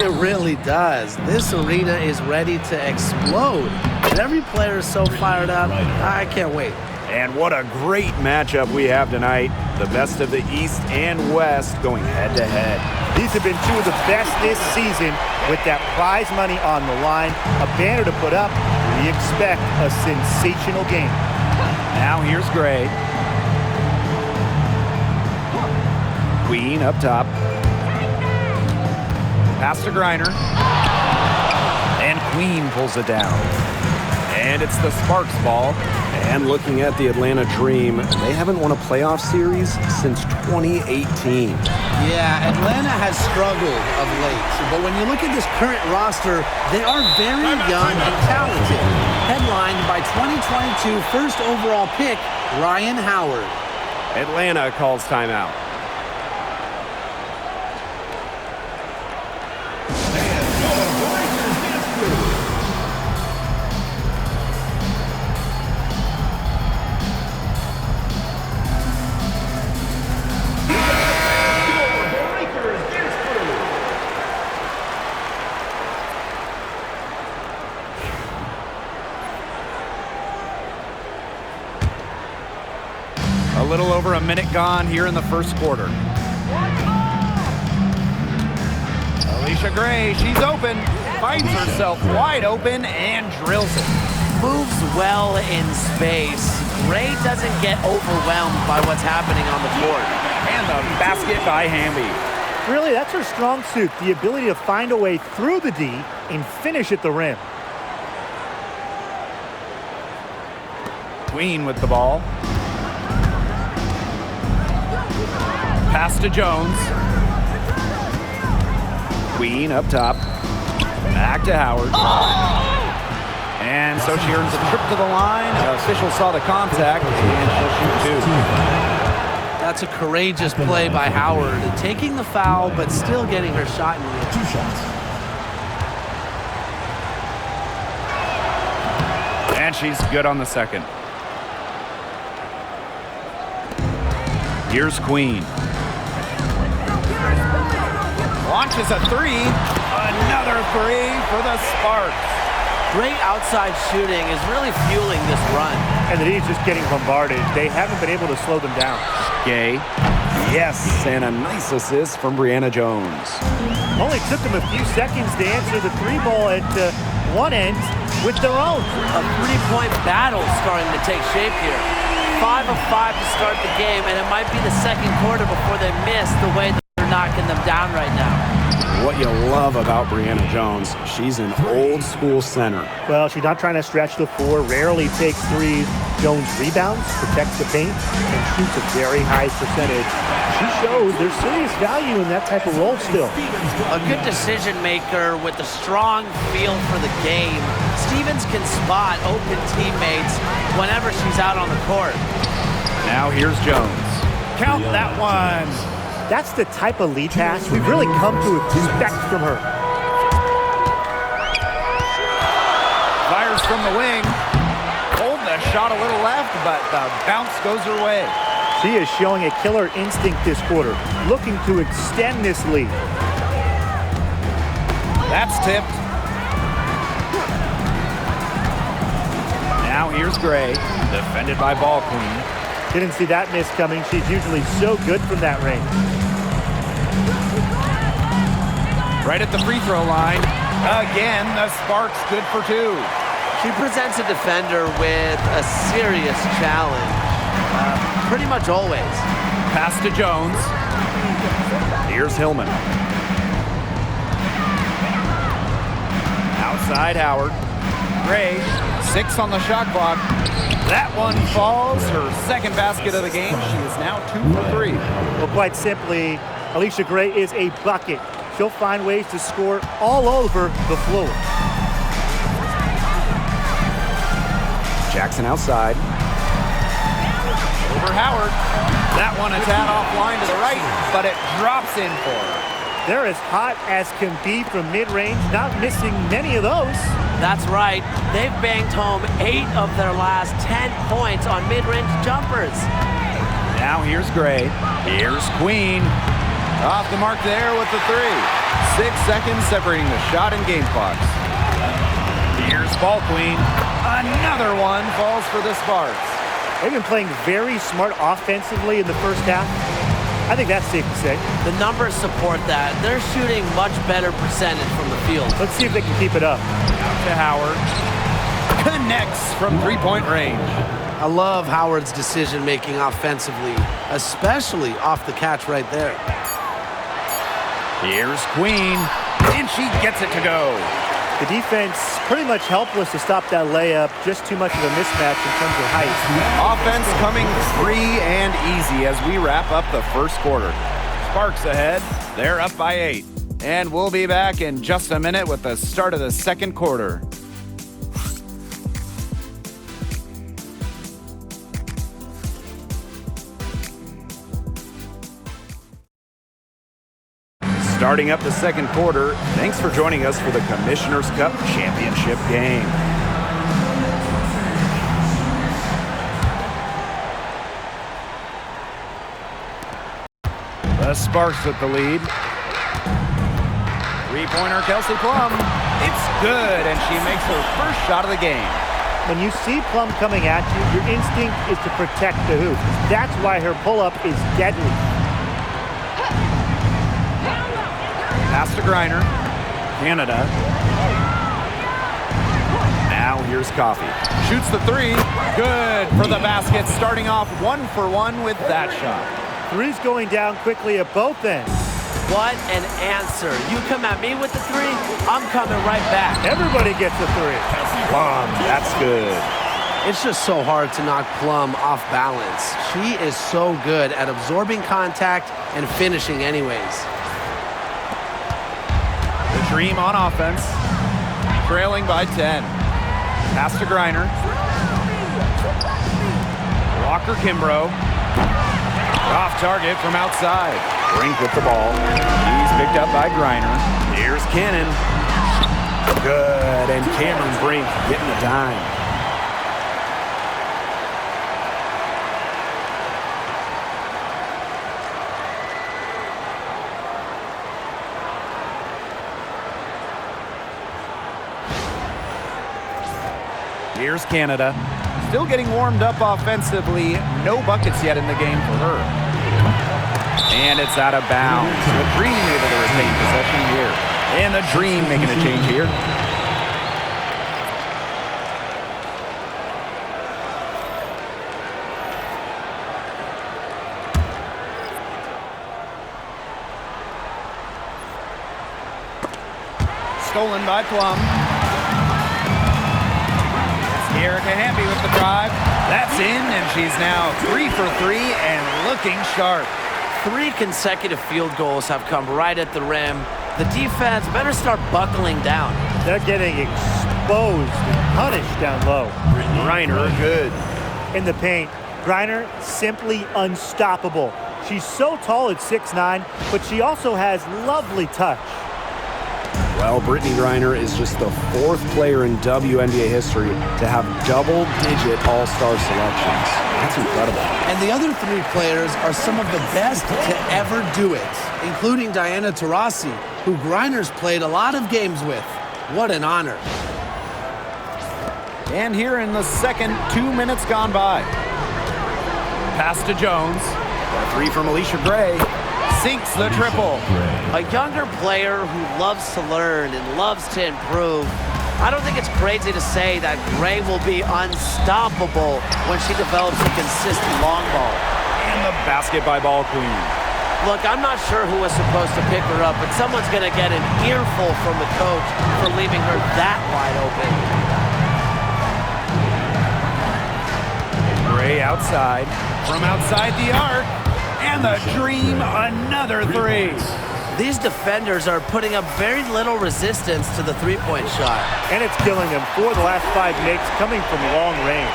It really does. This arena is ready to explode. And every player is so fired up. I can't wait. And what a great matchup we have tonight. The best of the East and West going head-to-head. These have been two of the best this season with that prize money on the line. A banner to put up. We expect a sensational game. Now here's Gray. Queen up top. Pass to Griner. And Queen pulls it down. And it's the Sparks ball. And looking at the Atlanta Dream, they haven't won a playoff series since 2018. Yeah, Atlanta has struggled of late. But when you look at this current roster, they are very young and talented. Headlined by 2022 first overall pick, Ryan Howard. Atlanta calls timeout. A little over a minute gone here in the first quarter. Alicia Gray, she's open, finds herself wide open and drills it. Moves well in space. Gray doesn't get overwhelmed by what's happening on the court. And the basket by Hamby. Really, that's her strong suit, the ability to find a way through the D and finish at the rim. Queen with the ball. Pass to Jones. Queen up top. Back to Howard. And so she earns a trip to the line. The official saw the contact, and she'll shoot two. That's a courageous play by Howard, taking the foul but still getting her shot in the end. 2 shots. And she's good on the second. Here's Queen. Launches a three. Another three for the Sparks. Great outside shooting is really fueling this run. And the D is just getting bombarded. They haven't been able to slow them down. Gay. Yes, and a nice assist from Brianna Jones. Only took them a few seconds to answer the three ball at one end with their own. A three-point battle starting to take shape here. 5 of 5 to start the game, and it might be the second quarter before they miss the way that they're knocking them down right now. What you love about Brianna Jones, she's an old-school center. Well, she's not trying to stretch the floor, rarely takes threes. Jones rebounds, protects the paint, and shoots a very high percentage. She shows there's serious value in that type of role still. A good decision maker with a strong feel for the game. Stevens can spot open teammates whenever she's out on the court. Now here's Jones. Count that one. That's the type of lead pass we've really come to expect from her. Fires from the wing. Hold the shot a little left, but the bounce goes her way. She is showing a killer instinct this quarter, looking to extend this lead. That's tipped. Now here's Gray, defended by Ball Queen. Didn't see that miss coming. She's usually so good from that range. Right at the free throw line. Again, the Sparks good for two. She presents a defender with a serious challenge, pretty much always. Pass to Jones. Here's Hillman. Outside Howard. Gray, 6 on the shot clock. That one falls, her second basket of the game. She is now 2 for 3. Well, quite simply, Alicia Gray is a bucket. She'll find ways to score all over the floor. Jackson outside. Over Howard. That one a tad offline to the right, but it drops in for her. They're as hot as can be from mid-range, not missing many of those. That's right. They've banged home 8 of their last 10 points on mid-range jumpers. Now here's Gray. Here's Queen. Off the mark there with the three. 6 seconds separating the shot and game clocks. Here's ball queen. Another one falls for the Sparks. They've been playing very smart offensively in the first half. I think that's safe to say. The numbers support that. They're shooting much better percentage from the field. Let's see if they can keep it up. Out to Howard. Connects from three-point range. I love Howard's decision-making offensively, especially off the catch right there. Here's Queen, and she gets it to go. The defense pretty much helpless to stop that layup. Just too much of a mismatch in terms of height. Offense coming free and easy as we wrap up the first quarter. Sparks ahead. They're up by 8. And we'll be back in just a minute with the start of the second quarter. Starting up the second quarter, thanks for joining us for the Commissioner's Cup Championship game. The Sparks with the lead. Three-pointer, Kelsey Plum. It's good, and she makes her first shot of the game. When you see Plum coming at you, your instinct is to protect the hoop. That's why her pull-up is deadly. Pass to Griner. Canada. Now here's Coffey. Shoots the three. Good for the basket. Starting off 1 for 1 with that shot. Three's going down quickly at both ends. What an answer. You come at me with the three, I'm coming right back. Everybody gets a three. Plum, that's good. It's just so hard to knock Plum off balance. She is so good at absorbing contact and finishing anyways. The Dream on offense, trailing by 10. Pass to Griner. Walker Kimbrough. Off target from outside. Brink with the ball. He's picked up by Griner. Here's Cannon. Good, and Cameron Brink getting a dime. Here's Canada. Still getting warmed up offensively. No buckets yet in the game for her. And it's out of bounds. The Dream able to retain possession here. And the Dream making a change here. Stolen by Plum. Erica Hamby with the drive. That's in, and she's now 3 for 3 and looking sharp. 3 consecutive field goals have come right at the rim. The defense better start buckling down. They're getting exposed and punished down low. Griner, good. In the paint, Griner simply unstoppable. She's so tall at 6'9", but she also has lovely touch. Well, Brittany Griner is just the 4th player in WNBA history to have double-digit all-star selections. That's incredible. And the other 3 players are some of the best to ever do it, including Diana Taurasi, who Griner's played a lot of games with. What an honor. And here in the second, 2 minutes gone by. Pass to Jones. A 3 from Alicia Gray. Sinks the triple. A younger player who loves to learn and loves to improve. I don't think it's crazy to say that Gray will be unstoppable when she develops a consistent long ball. And the basket by Ball Queen. Look, I'm not sure who was supposed to pick her up, but someone's going to get an earful from the coach for leaving her that wide open. Gray outside. From outside the arc. And the Dream, another 3. These defenders are putting up very little resistance to the three-point shot. And it's killing them. 4 of the last 5 makes coming from long range.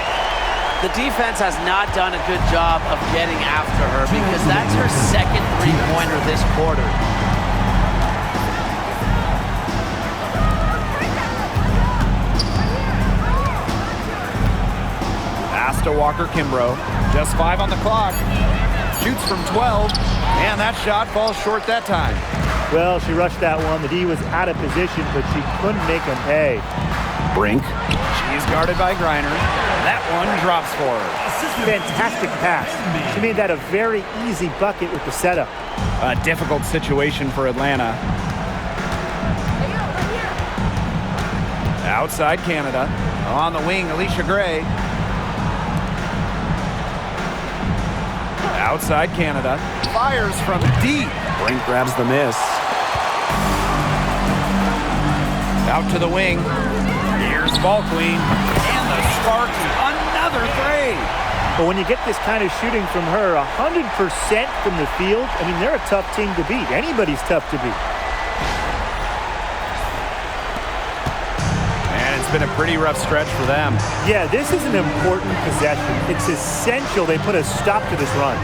The defense has not done a good job of getting after her because that's her second three-pointer this quarter. Pass to Walker Kimbrough. Just 5 on the clock. Shoots from 12, and that shot falls short that time. Well, she rushed that one. The D was out of position, but she couldn't make him pay. Brink. She's guarded by Griner. That one drops for her. Fantastic pass. She made that a very easy bucket with the setup. A difficult situation for Atlanta. Outside Canada. On the wing, Alicia Gray. Outside Canada. Fires from deep. Brink grabs the miss. Out to the wing. Here's Ball Queen. And the Sparks, another three. But when you get this kind of shooting from her, 100% from the field, I mean, they're a tough team to beat. Anybody's tough to beat. And it's been a pretty rough stretch for them. Yeah, this is an important possession. It's essential they put a stop to this run.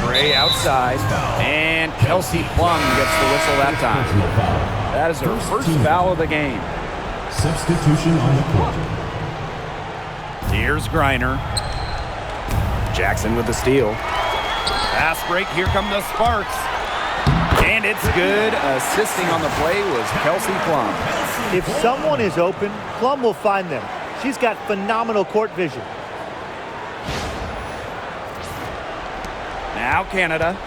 Gray outside, and Kelsey Plum gets the whistle that time. That is her first foul of the game. Substitution on the court. Here's Griner. Jackson with the steal. Fast break, here come the Sparks. And it's good. Assisting on the play was Kelsey Plum. If someone is open, Plum will find them. She's got phenomenal court vision. Now Canada.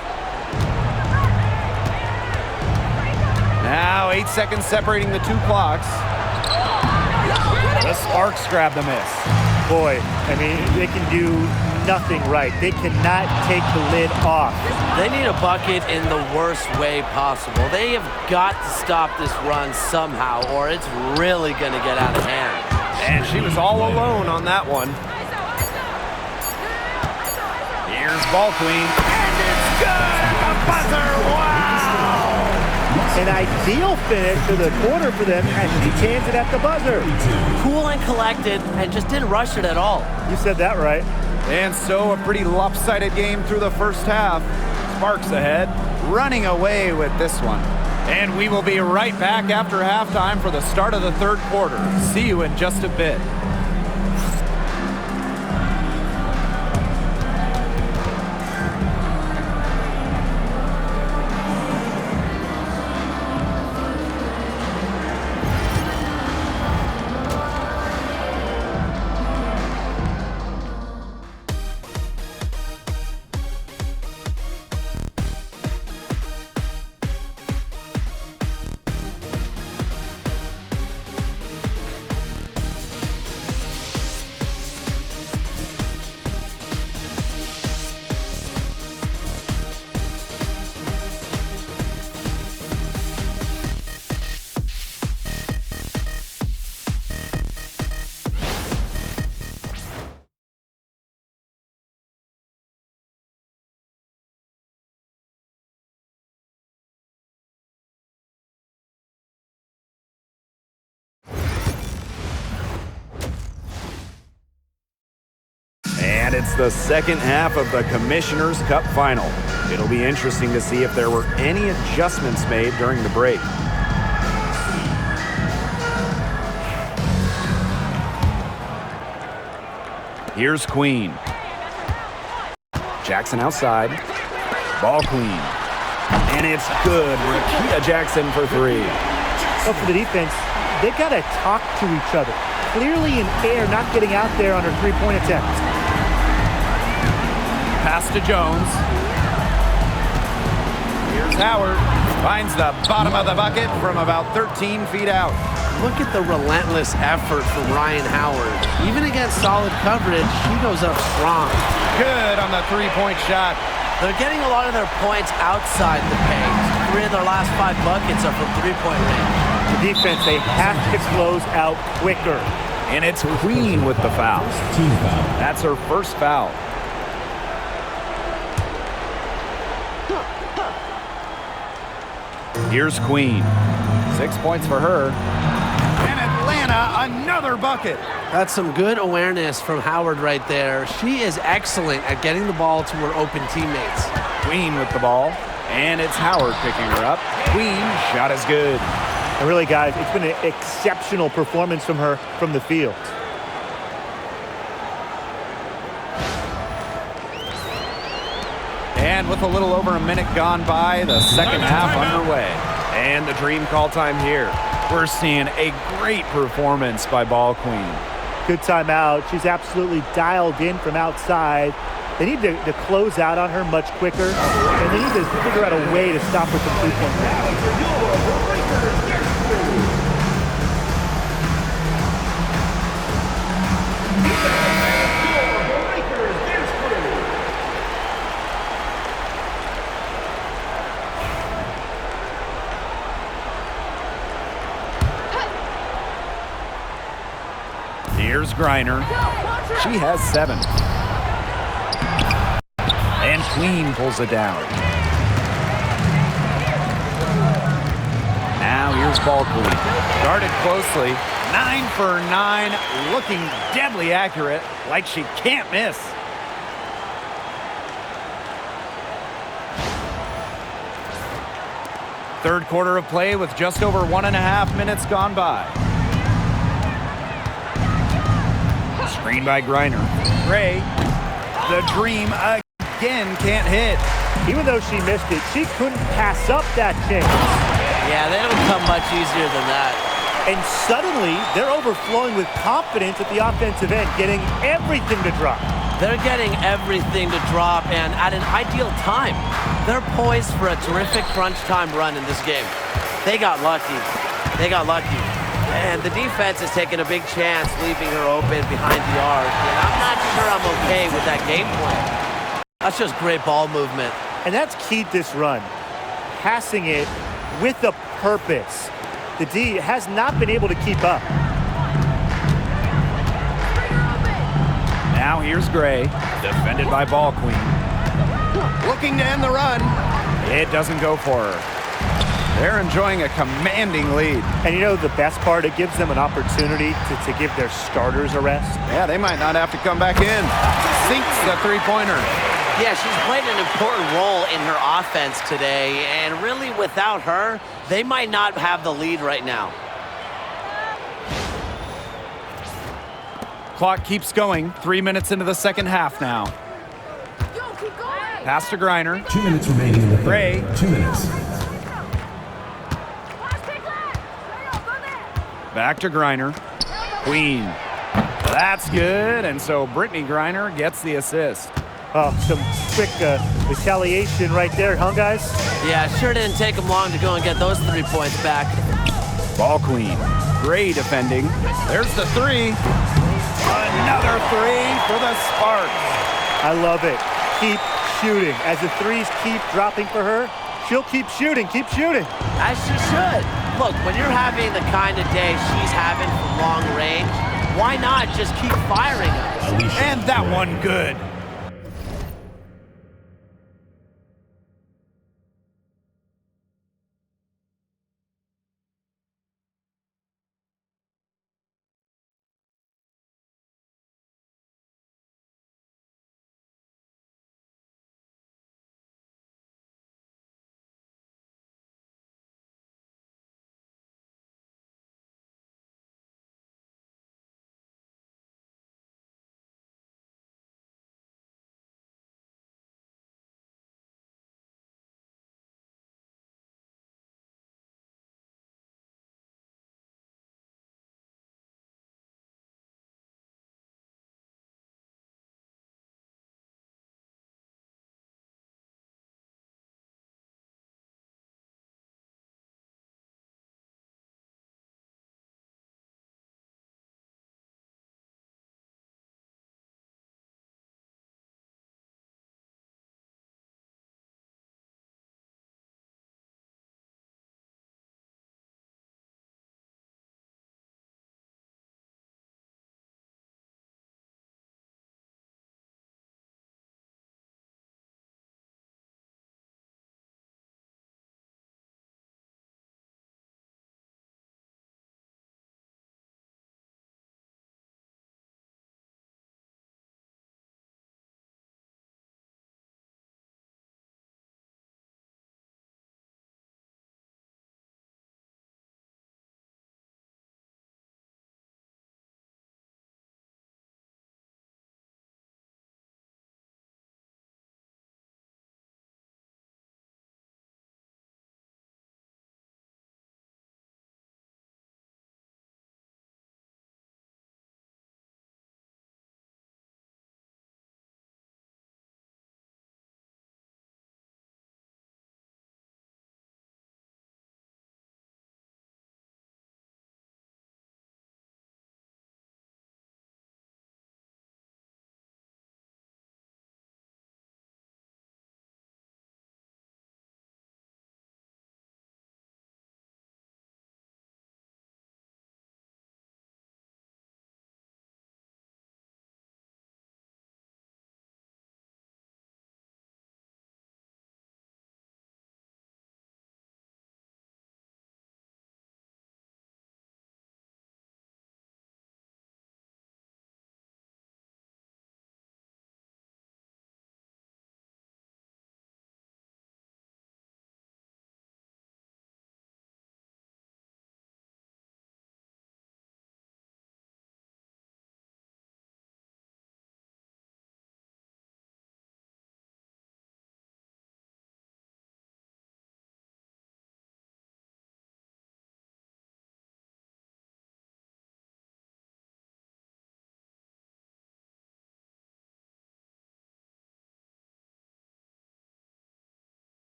Now 8 seconds separating the two clocks. The Sparks grab the miss. Boy, I mean, they can do nothing right. They cannot take the lid off. They need a bucket in the worst way possible. They have got to stop this run somehow, or it's really going to get out of hand. And she was all alone on that one. Here's Ball Queen. And it's good! A buzzer! Wow! An ideal finish to the quarter for them as she cans it at the buzzer. Cool and collected, and just didn't rush it at all. You said that right. And so a pretty lopsided game through the first half. Sparks ahead, running away with this one. And we will be right back after halftime for the start of the third quarter. See you in just a bit. And it's the second half of the Commissioner's Cup Final. It'll be interesting to see if there were any adjustments made during the break. Here's Queen. Jackson outside. Ball Queen. And it's good. Rakia Jackson for three. But for the defense, they got to talk to each other. Clearly in air, not getting out there on her three-point attempt. Pass to Jones. Here's Howard. Finds the bottom of the bucket from about 13 feet out. Look at the relentless effort from Ryan Howard. Even against solid coverage, she goes up strong. Good on the three-point shot. They're getting a lot of their points outside the paint. 3 of their last 5 buckets are from three-point range. The defense, they have to close out quicker. And it's Queen with the foul. Team foul. That's her first foul. Here's Queen. 6 points for her. And Atlanta, another bucket. That's some good awareness from Howard right there. She is excellent at getting the ball to her open teammates. Queen with the ball. And it's Howard picking her up. Queen, shot is good. And really, guys, it's been an exceptional performance from her from the field. And And with a little over a minute gone by, the second half underway. And the dream call time here. We're seeing a great performance by Ball Queen. Good timeout. She's absolutely dialed in from outside. They need to close out on her much quicker, and they need to figure out a way to stop her from three-point range. Here's Griner. She has 7. And Queen pulls it down. Now here's Ball Queen. Guarded closely. 9 for 9. Looking deadly accurate. Like she can't miss. Third quarter of play with just over 1.5 minutes gone by. Screen by Griner. Gray, the dream again can't hit. Even though she missed it, she couldn't pass up that chance. Yeah, they don't come much easier than that. And suddenly, they're overflowing with confidence at the offensive end, getting everything to drop. They're getting everything to drop, and at an ideal time. They're poised for a terrific crunch time run in this game. They got lucky. They got lucky. And the defense is taking a big chance, leaving her open behind the arc. And I'm not sure I'm okay with that game plan. That's just great ball movement. And that's keyed this run. Passing it with a purpose. The D has not been able to keep up. Now here's Gray, defended by Ball Queen. Looking to end the run. It doesn't go for her. They're enjoying a commanding lead. And you know the best part? It gives them an opportunity to give their starters a rest. Yeah, they might not have to come back in. Sinks the three-pointer. Yeah, she's played an important role in her offense today, and really without her, they might not have the lead right now. Clock keeps going. 3 minutes into the second half now. Pass to Griner. 2 minutes remaining in the Gray. third. 2 minutes. Back to Griner. Queen. That's good, and so Brittany Griner gets the assist. Oh, some quick retaliation right there, huh, guys? Yeah, sure didn't take them long to go and get those 3 points back. Ball Queen. Gray defending. There's the three. Another three for the Sparks. I love it. Keep shooting. As the threes keep dropping for her, she'll keep shooting, keep shooting. As she should. Look, when you're having the kind of day she's having from long range, why not just keep firing them? And that one good.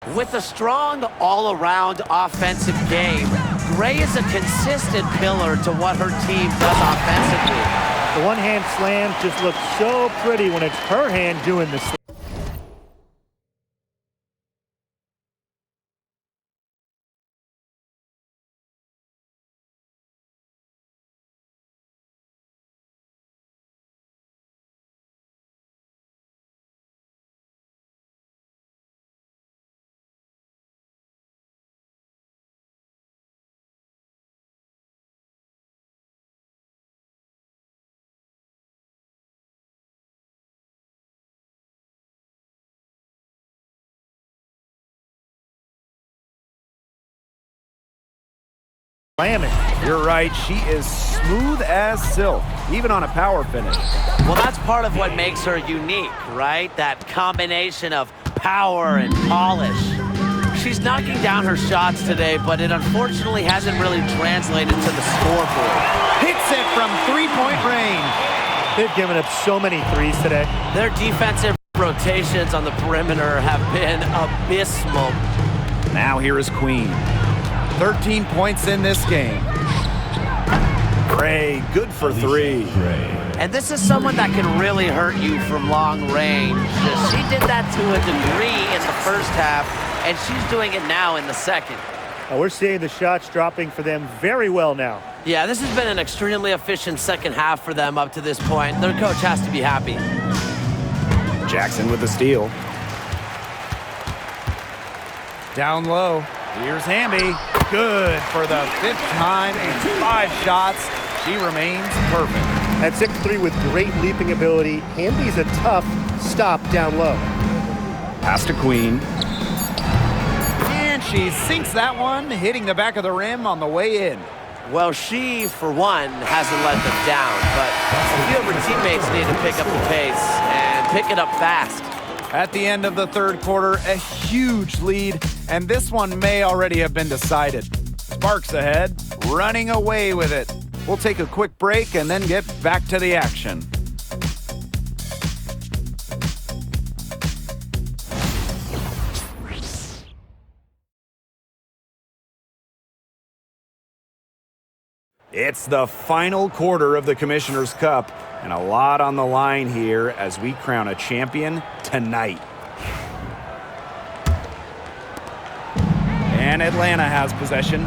With a strong all-around offensive game, Gray is a consistent pillar to what her team does offensively. The one-hand slam just looks so pretty when it's her hand doing the slam. You're right, she is smooth as silk, even on a power finish. Well, that's part of what makes her unique, right? That combination of power and polish. She's knocking down her shots today, but it unfortunately hasn't really translated to the scoreboard. Hits it from three-point range. They've given up so many threes today. Their defensive rotations on the perimeter have been abysmal. Now here is Queen. 13 points in this game. Gray, good for three. And this is someone that can really hurt you from long range. She did that to a degree in the first half, and she's doing it now in the second. We're seeing the shots dropping for them very well now. Yeah, this has been an extremely efficient second half for them up to this point. Their coach has to be happy. Jackson with the steal. Down low. Here's Hamby. Good for the 5th time in 5 shots. She remains perfect. At 6'3" with great leaping ability, Hamby's a tough stop down low. Pass to Queen. And she sinks that one, hitting the back of the rim on the way in. Well, she, for one, hasn't let them down, but a few of her teammates need to pick up the pace and pick it up fast. At the end of the third quarter, a huge lead, and this one may already have been decided. Sparks ahead, running away with it. We'll take a quick break and then get back to the action. It's the final quarter of the Commissioner's Cup, and a lot on the line here as we crown a champion tonight. And Atlanta has possession.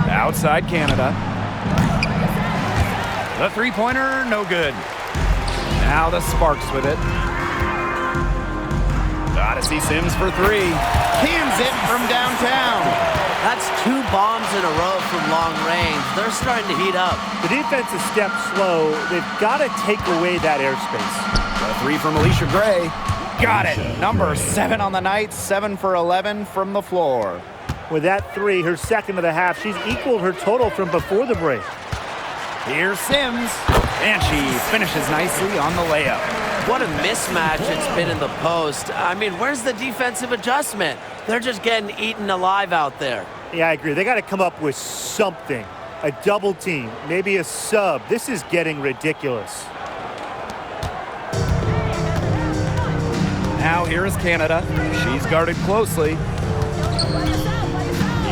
Outside Canada. The three-pointer, no good. Now the Sparks with it. Odyssey Sims for three. Cans it from downtown. That's 2 bombs in a row from long range. They're starting to heat up. The defense is stepped slow. They've got to take away that airspace. The three from Alicia Gray. Got it. Number 7 on the night, 7 for 11 from the floor. With that three, her second of the half, she's equaled her total from before the break. Here's Sims, and she finishes nicely on the layup. What a mismatch it's been in the post. I mean, where's the defensive adjustment? They're just getting eaten alive out there. Yeah, I agree. They got to come up with something. A double team, maybe a sub. This is getting ridiculous. Now here is Canada. She's guarded closely.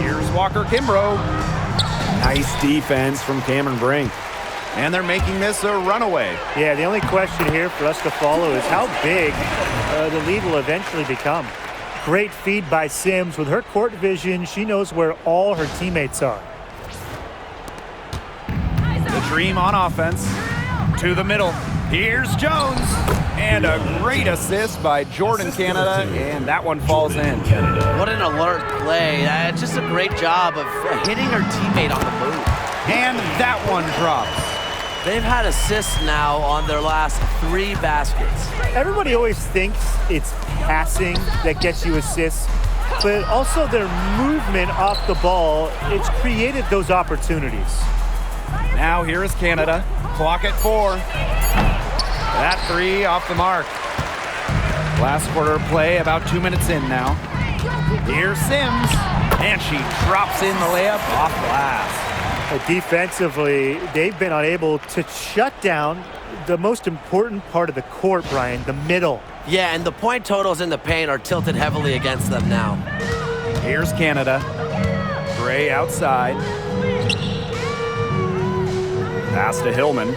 Here's Walker Kimbrough. Nice defense from Cameron Brink. And they're making this a runaway. Yeah, the only question here for us to follow is how big the lead will eventually become. Great feed by Sims. With her court vision, she knows where all her teammates are. The Dream on offense. To the middle. Here's Jones. And a great assist by Jordan Canada, and that one falls in. What an alert play. Just a great job of hitting her teammate on the move. And that one drops. They've had assists now on their last 3 baskets. Everybody always thinks it's passing that gets you assists, but also their movement off the ball, it's created those opportunities. Now here is Canada. Clock at 4. That three off the mark. Last quarter play, about 2 minutes in now. Here's Sims, and she drops in the layup off glass. Defensively, they've been unable to shut down the most important part of the court, Brian, the middle. Yeah, and the point totals in the paint are tilted heavily against them now. Here's Canada. Gray outside. Pass to Hillman.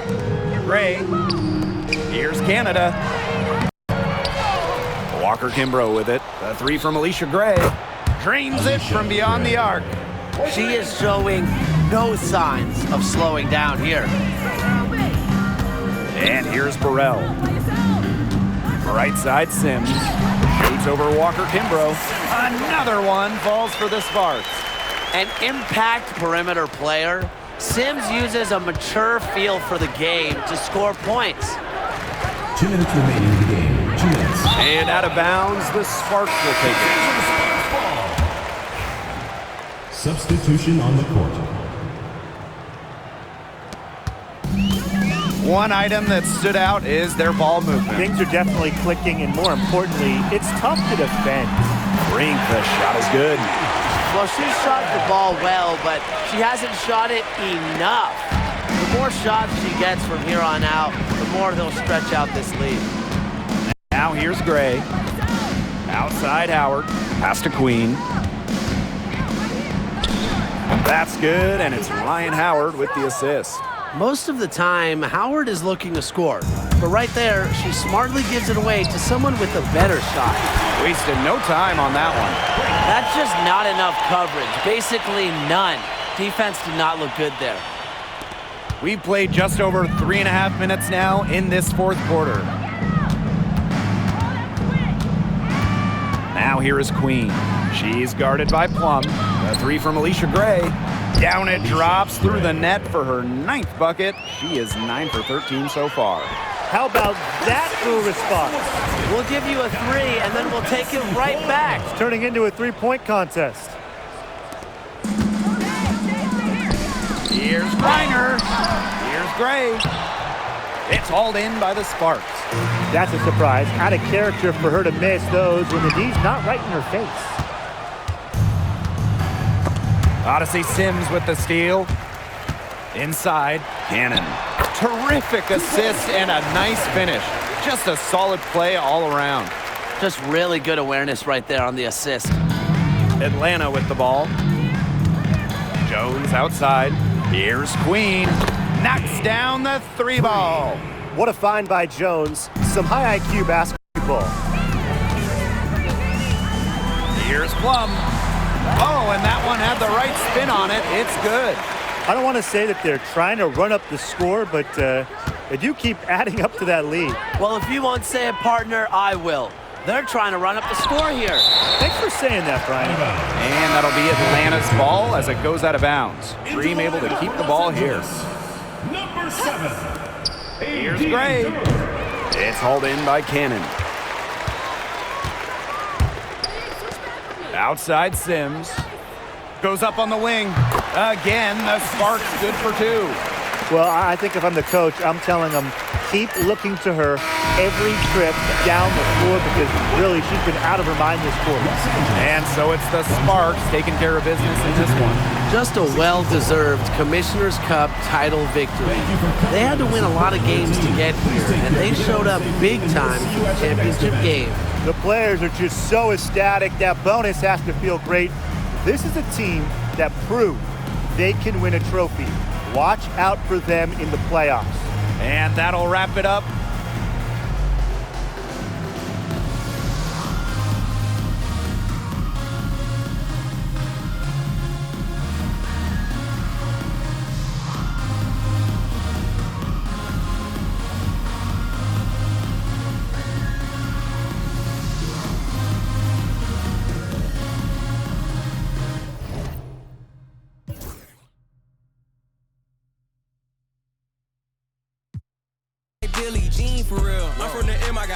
Gray. Here's Canada. Walker Kimbrough with it. The three from Alicia Gray. Drains it from beyond the arc. She is showing no signs of slowing down here. And here's Burrell. Right side Sims. Shoots over Walker Kimbrough. Another one falls for the Sparks. An impact perimeter player, Sims uses a mature feel for the game to score points. 2 minutes remaining in the game. 2 minutes. And out of bounds, the Sparks will take it. Substitution on the court. One item that stood out is their ball movement. Things are definitely clicking, and more importantly, it's tough to defend. Brink, the shot is good. Well, she shot the ball well, but she hasn't shot it enough. The more shots she gets from here on out, the more they'll stretch out this lead. Now here's Gray. Outside Howard. Pass to Queen. That's good, and it's Ryan Howard with the assist. Most of the time, Howard is looking to score. But right there, she smartly gives it away to someone with a better shot. Wasted no time on that one. That's just not enough coverage. Basically none. Defense did not look good there. We've played just over 3.5 minutes now in this fourth quarter. Now here is Queen. She's guarded by Plum. The three from Alicia Gray. Down it drops through the net for her 9th bucket. She is 9 for 13 so far. How about that for a response? We'll give you a 3, and then we'll take it right back. It's turning into a three-point contest. Here's Reiner. Here's Gray. It's hauled in by the Sparks. That's a surprise. Out of character for her to miss those when the D's not right in her face. Odyssey Sims with the steal. Inside, Cannon. Terrific assist and a nice finish. Just a solid play all around. Just really good awareness right there on the assist. Atlanta with the ball. Jones outside. Here's Queen. Knocks down the 3-ball. What a find by Jones. Some high IQ basketball. Here's Plum. Oh, and that one had the right spin on it. It's good. I don't want to say that they're trying to run up the score, but they do keep adding up to that lead. Well, if you won't say it, partner, I will. They're trying to run up the score here. Thanks for saying that, Brian. And that'll be Atlanta's ball as it goes out of bounds. Dream able to keep the ball here. Number 7. Here's Gray. It's hauled in by Cannon. Outside Sims. Goes up on the wing. Again, the Sparks good for 2. Well, I think if I'm the coach, I'm telling them, keep looking to her every trip down the floor because really she's been out of her mind this quarter. And so it's the Sparks taking care of business in this one. Just a well-deserved Commissioner's Cup title victory. They had to win a lot of games to get here, and they showed up big time for the championship game. The players are just so ecstatic. That bonus has to feel great. This is a team that proved they can win a trophy. Watch out for them in the playoffs. And that'll wrap it up. Billie Jean for real. I'm from the M, I got